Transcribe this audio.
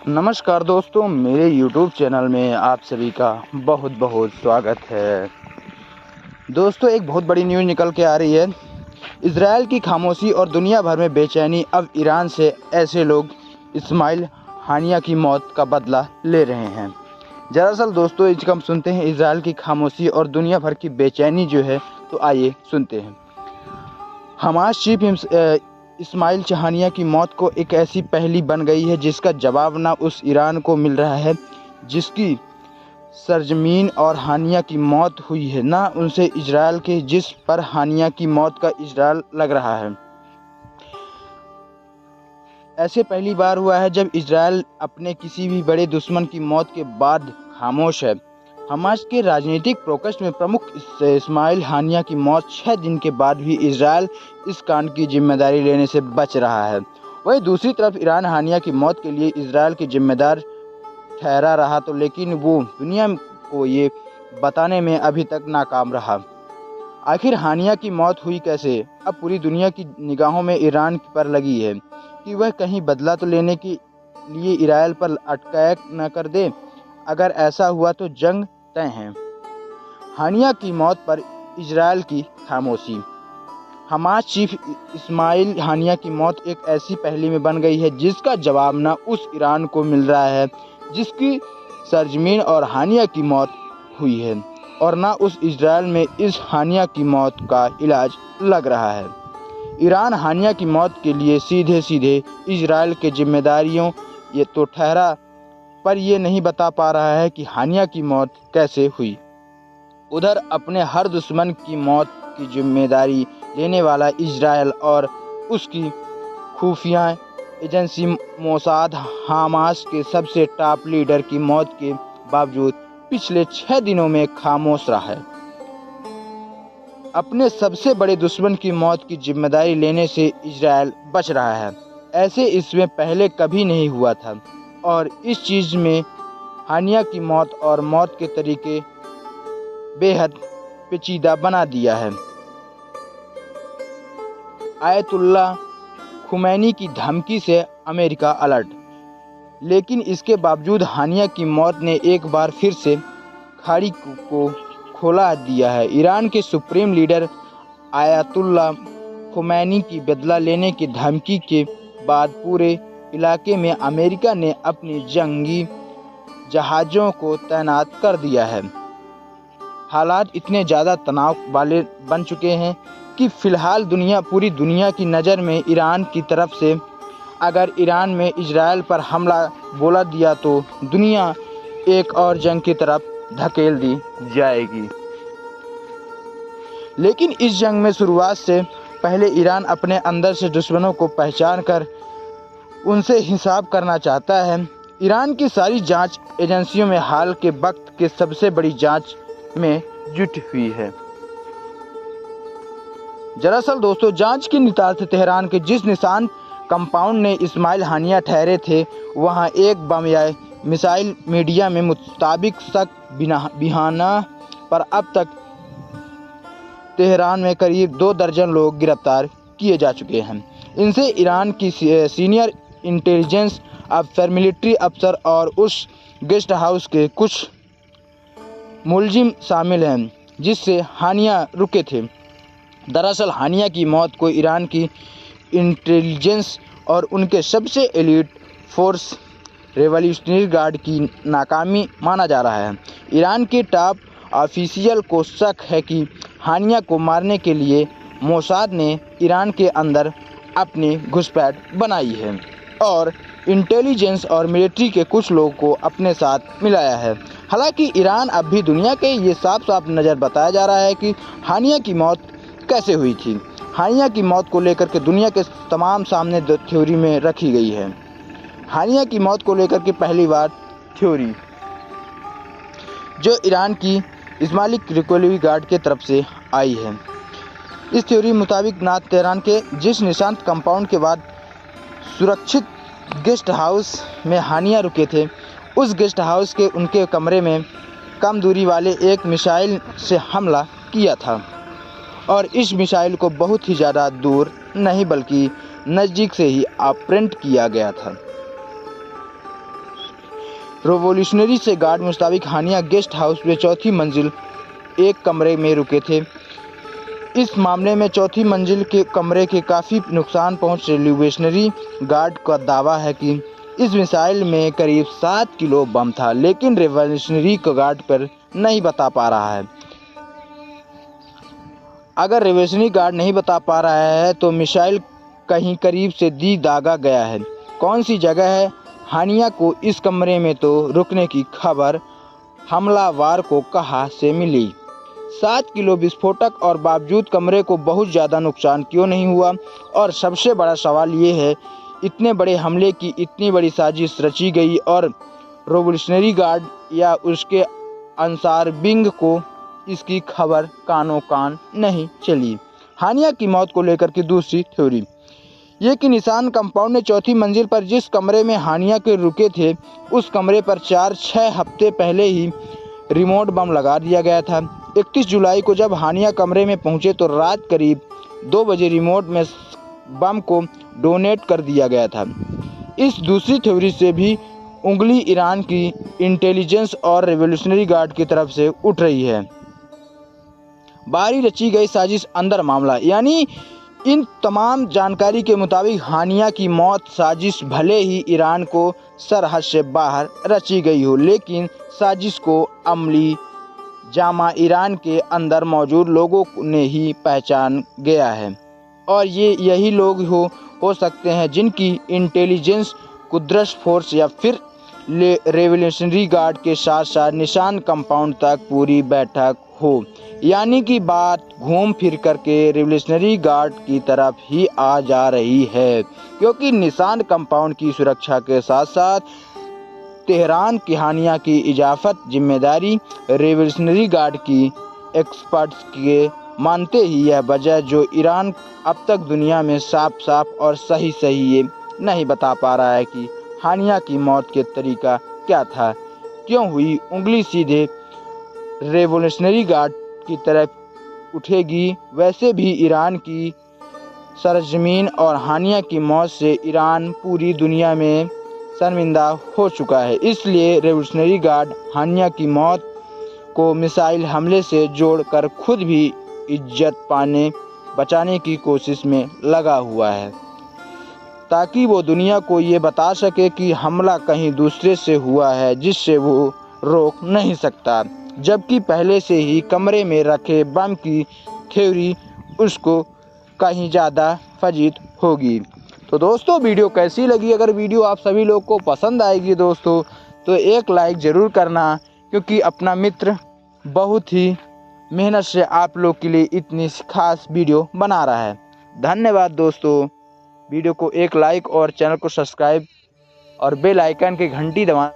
नमस्कार दोस्तों, मेरे YouTube चैनल में आप सभी का बहुत बहुत स्वागत है। दोस्तों, एक बहुत बड़ी न्यूज़ निकल के आ रही है। इजराइल की खामोशी और दुनिया भर में बेचैनी। अब ईरान से ऐसे लोग इस्माइल हानिया की मौत का बदला ले रहे हैं। दरअसल दोस्तों, इसका हम सुनते हैं इजराइल की खामोशी और दुनिया भर की बेचैनी जो है, तो आइए सुनते हैं। हमास चीफ इस्माइल हानिया की मौत को एक ऐसी पहेली बन गई है जिसका जवाब ना उस ईरान को मिल रहा है जिसकी सरजमीन और हानिया की मौत हुई है, ना उनसे इजराइल के जिस पर हानिया की मौत का इजराइल लग रहा है। ऐसे पहली बार हुआ है जब इजराइल अपने किसी भी बड़े दुश्मन की मौत के बाद खामोश है। हमास के राजनीतिक प्रोकस्ट में प्रमुख इस्माइल हानिया की मौत 6 दिन के बाद भी इजराइल इस कांड की जिम्मेदारी लेने से बच रहा है। वहीं दूसरी तरफ ईरान हानिया की मौत के लिए इजराइल की जिम्मेदार ठहरा रहा, तो लेकिन वो दुनिया को ये बताने में अभी तक नाकाम रहा। आखिर हानिया की मौत हुई कैसे? अब पूरी दुनिया की निगाहों में ईरान पर लगी है कि वह कहीं बदला तो लेने के लिए इजराइल पर अटैक न कर दे। अगर ऐसा हुआ तो जंग तय है। हानिया की मौत पर इजराइल की खामोशी। हमास चीफ इस्माइल हानिया की मौत एक ऐसी पहेली में बन गई है जिसका जवाब ना उस ईरान को मिल रहा है जिसकी सरजमीन और हानिया की मौत हुई है, और ना उस इजराइल में इस हानिया की मौत का इलाज लग रहा है। ईरान हानिया की मौत के लिए सीधे सीधे इजराइल के जिम्मेदारियों ये तो ठहरा, पर ये नहीं बता पा रहा है कि हानिया की मौत कैसे हुई। उधर अपने हर दुश्मन की मौत की जिम्मेदारी लेने वाला इजराइल और उसकी खुफिया एजेंसी मोसाद हमास के सबसे टॉप लीडर की मौत के बावजूद पिछले 6 दिनों में खामोश रहा है। अपने सबसे बड़े दुश्मन की मौत की जिम्मेदारी लेने से इजराइल बच रहा है। ऐसे इसमें पहले कभी नहीं हुआ था, और इस चीज़ में हानिया की मौत और मौत के तरीके बेहद पेचीदा बना दिया है। आयतुल्ला खुमैनी की धमकी से अमेरिका अलर्ट, लेकिन इसके बावजूद हानिया की मौत ने एक बार फिर से खाड़ी को खोला दिया है। ईरान के सुप्रीम लीडर आयतुल्ला खुमैनी की बदला लेने की धमकी के बाद पूरे इलाके में अमेरिका ने अपनी जंगी जहाज़ों को तैनात कर दिया है। हालात इतने ज़्यादा तनाव वाले बन चुके हैं कि फ़िलहाल पूरी दुनिया की नज़र में ईरान की तरफ से अगर ईरान में इजराइल पर हमला बोला दिया तो दुनिया एक और जंग की तरफ धकेल दी जाएगी। लेकिन इस जंग में शुरुआत से पहले ईरान अपने अंदर से दुश्मनों को पहचान कर उनसे हिसाब करना चाहता है। ईरान की सारी जांच एजेंसियों में हाल के वक्त के सबसे बड़ी जांच में जुटी हुई है। दरअसल दोस्तों, जांच के नितार्थ तेहरान के जिस निशान कंपाउंड ने इस्माइल हानिया ठहरे थे, वहां एक बम या मिसाइल मीडिया में मुताबिक शक बिहाना पर अब तक तेहरान में करीब 2 दर्जन लोग गिरफ्तार किए जा चुके हैं। इनसे ईरान की सीनियर इंटेलिजेंस अफसर, मिलिट्री अफसर और उस गेस्ट हाउस के कुछ मुलजिम शामिल हैं जिससे हानिया रुके थे। दरअसल हानिया की मौत को ईरान की इंटेलिजेंस और उनके सबसे एलीट फोर्स रेवोल्यूशनरी गार्ड की नाकामी माना जा रहा है। ईरान के टॉप ऑफिशियल को शक है कि हानिया को मारने के लिए मोसाद ने ईरान के अंदर अपनी घुसपैठ बनाई है और इंटेलिजेंस और मिलिट्री के कुछ लोगों को अपने साथ मिलाया है। हालांकि ईरान अब भी दुनिया के ये साफ साफ नज़र बताया जा रहा है कि हानिया की मौत कैसे हुई थी। हानिया की मौत को लेकर के दुनिया के तमाम सामने थ्योरी में रखी गई है। हानिया की मौत को लेकर के पहली बार थ्योरी जो ईरान की इस्माइलिक रिकवरी गार्ड के तरफ से आई है। इस थ्योरी मुताबिक नाथ तेहरान के जिस निशांत कंपाउंड के बाद सुरक्षित गेस्ट हाउस में हानिया रुके थे, उस गेस्ट हाउस के उनके कमरे में कम दूरी वाले एक मिसाइल से हमला किया था, और इस मिसाइल को बहुत ही ज़्यादा दूर नहीं बल्कि नज़दीक से ही ऑपरेट किया गया था। रेवोल्यूशनरी से गार्ड के मुताबिक हानिया गेस्ट हाउस में चौथी मंजिल एक कमरे में रुके थे। इस मामले में चौथी मंजिल के कमरे के काफ़ी नुकसान पहुंच। रेवोल्यूशनरी गार्ड का दावा है कि इस मिसाइल में करीब 7 किलो बम था, लेकिन रेवोल्यूशनरी गार्ड पर नहीं बता पा रहा है। अगर रेवोल्यूशनरी गार्ड नहीं बता पा रहा है तो मिसाइल कहीं करीब से दी दागा गया है। कौन सी जगह है? हानिया को इस कमरे में तो रुकने की खबर हमलावर को कहाँ से मिली? 7 किलो विस्फोटक और बावजूद कमरे को बहुत ज़्यादा नुकसान क्यों नहीं हुआ? और सबसे बड़ा सवाल ये है, इतने बड़े हमले की इतनी बड़ी साजिश रची गई और रेवोल्यूशनरी गार्ड या उसके अंसार विंग को इसकी खबर कानों कान नहीं चली। हानिया की मौत को लेकर की दूसरी थ्योरी ये कि निशान कंपाउंड ने चौथी मंजिल पर जिस कमरे में हानिया के रुके थे, उस कमरे पर 4-6 हफ्ते पहले ही रिमोट बम लगा दिया गया था। 31 जुलाई को जब हानिया कमरे में पहुंचे तो रात करीब 2 बजे रिमोट में बम को डोनेट कर दिया गया था। इस दूसरी थ्योरी से भी उंगली ईरान की इंटेलिजेंस और रेवोल्यूशनरी गार्ड की तरफ से उठ रही है। बाहरी रची गई साजिश, अंदर मामला। यानी इन तमाम जानकारी के मुताबिक हानिया की मौत साजिश भले ही ईरान को सरहद से बाहर रची गई हो, लेकिन साजिश को अमली जामा ईरान के अंदर मौजूद लोगों ने ही पहचान गया है। और ये यही लोग हो सकते हैं जिनकी इंटेलिजेंस कुद्रस फोर्स या फिर रेवोल्यूशनरी गार्ड के साथ साथ निशान कंपाउंड तक पूरी बैठक हो। यानी कि बात घूम फिर करके रेवोल्यूशनरी गार्ड की तरफ ही आ जा रही है, क्योंकि निशान कंपाउंड की सुरक्षा के साथ साथ तेहरान की हानिया की इजाफत जिम्मेदारी रेवोल्यूशनरी गार्ड की एक्सपर्ट्स के मानते ही यह वजह जो ईरान अब तक दुनिया में साफ साफ और सही ये नहीं बता पा रहा है कि हानिया की मौत के तरीका क्या था, क्यों हुई। उंगली सीधे रेवोल्यूशनरी गार्ड की तरफ उठेगी। वैसे भी ईरान की सरजमीन और हानिया की मौत से ईरान पूरी दुनिया में शर्मिंदा हो चुका है। इसलिए रेवोल्यूशनरी गार्ड हानिया की मौत को मिसाइल हमले से जोड़कर खुद भी इज्जत बचाने की कोशिश में लगा हुआ है, ताकि वो दुनिया को ये बता सके कि हमला कहीं दूसरे से हुआ है जिससे वो रोक नहीं सकता, जबकि पहले से ही कमरे में रखे बम की थ्योरी उसको कहीं ज़्यादा फजीत होगी। तो दोस्तों, वीडियो कैसी लगी? अगर वीडियो आप सभी लोग को पसंद आएगी दोस्तों तो एक लाइक ज़रूर करना, क्योंकि अपना मित्र बहुत ही मेहनत से आप लोग के लिए इतनी खास वीडियो बना रहा है। धन्यवाद दोस्तों। वीडियो को एक लाइक और चैनल को सब्सक्राइब और बेल आइकन की घंटी दबाना